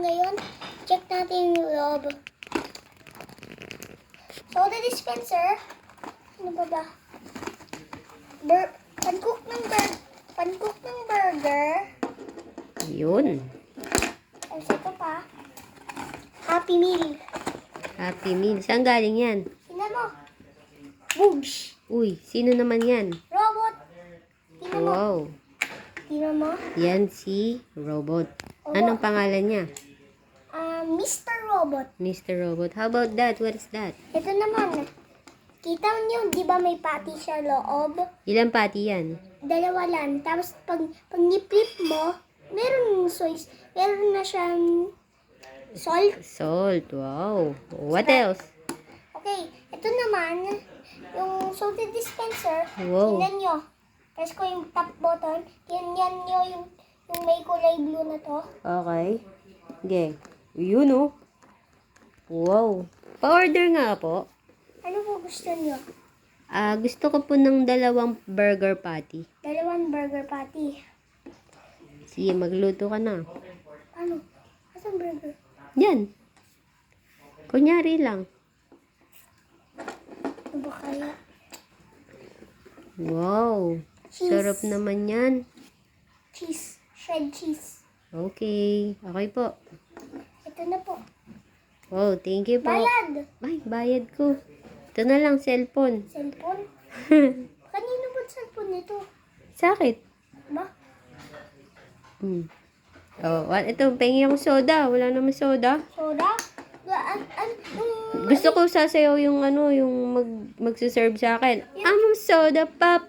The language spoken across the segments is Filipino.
ngayon. Check natin yung loob. Soda dispenser. Ano ba? Pancake ng burger. Yun. Tapos ito pa. Happy Meal. Happy Meal. Saan galing yan? Tingnan mo. Boogs. Uy, sino naman yan? Robot. Tingnan mo. Wow. Tingnan mo. Yan si Robot. Anong pangalan niya? Mr. Robot. Mr. Robot. How about that? What is that? Ito naman. Kita niyo, di ba may patty sa loob? Ilang pati yan? Dalawa lang. Tapos pag ni-flip mo, meron na siyang salt. Salt. Wow. What else? Okay, ito naman, yung salted dispenser. Wow. Tingnan nyo. Press ko yung top button. Tingnan nyo yung may kulay blue na to. Okay. Okay. Yun oh. Wow. Pa-order nga po. Ano po gusto nyo? Gusto ko po ng 2 burger patty. 2 burger patty. Sige, magluto ka na. Ano? Asan burger? Yan. Kunyari lang. Ano ba kaya? Wow. Cheese. Sarap naman yan. Cheese. Shred cheese. Okay. Okay po. Ito na po. Wow, thank you po. Bayad! Ay, bayad ko. Ito na lang, cellphone. Cellphone? Kanino ba cellphone nito? Sakit. Ba? Oh, ito, pengi akong soda. Wala naman soda. Soda? Gusto ko sasayaw yung yung magsuserve sa akin. Among soda pop.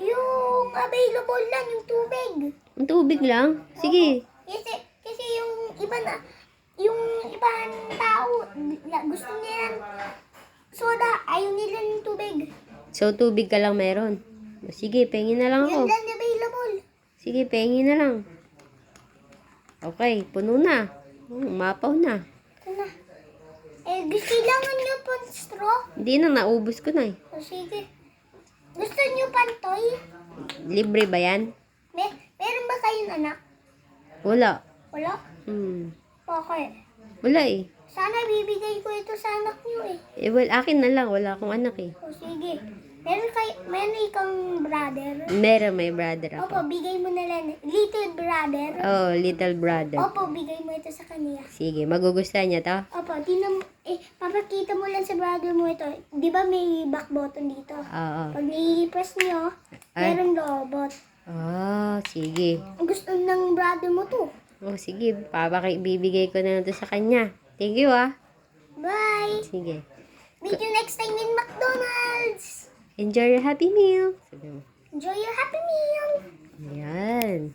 Yung available lang, yung tubig. Ang tubig lang? Sige. Kasi yung ibang tao, gusto nila soda, ayaw nila ng tubig. So, tubig ka lang meron. Sige, pengi na lang Yun ako. lang available. Sige, pengi na lang. Okay, puno na. Mapaw na. Ito na. Kailangan nyo po straw? Hindi na, naubos ko na eh. O sige. Gusto nyo pantoy? Libre ba yan? Meron ba kayong anak? Wala. Wala? Okay. Wala eh. Sana bibigay ko ito sa anak nyo eh. Well, akin na lang. Wala akong anak eh. O sige. Meron ikang brother? Meron, may brother Opo, ako. bigay mo na lang. Little brother? Oh, little brother. Opo, bigay mo ito sa kanya. Sige, magugustuhan niya to? Opo, papakita mo lang sa brother mo ito. Di ba may back button dito? Oo. Pag i-press nyo, meron robot. Sige. Gusto ng brother mo to. Oh, sige. Bibigay ko na to sa kanya. Thank you ah. Bye! Sige. Meet you next time in McDonald's! Enjoy your happy meal. Sabi mo. Enjoy your happy meal! Ayan.